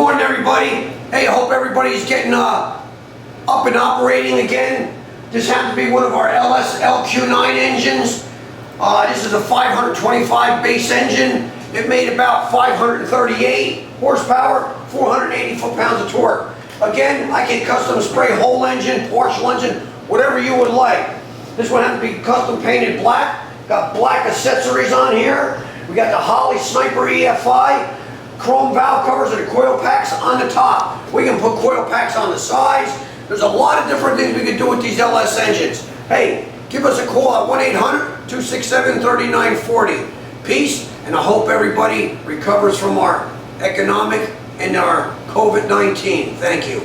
morning, everybody. Hey, I hope everybody's getting up and operating again. This happens to be one of our LQ9 engines. This is a 525 base engine. It made about 538 horsepower, 480 foot-pounds of torque. Again, I can custom spray whole engine, partial engine, whatever you would like. This one has to be custom painted black. Got black accessories on here. We got the Holley Sniper EFI, chrome valve covers and the coil packs on the top. We can put coil packs on the sides. There's a lot of different things we can do with these LS engines. Hey, give us a call at 1-800-267-3940. Peace, and I hope everybody recovers from our economic and our COVID-19. Thank you.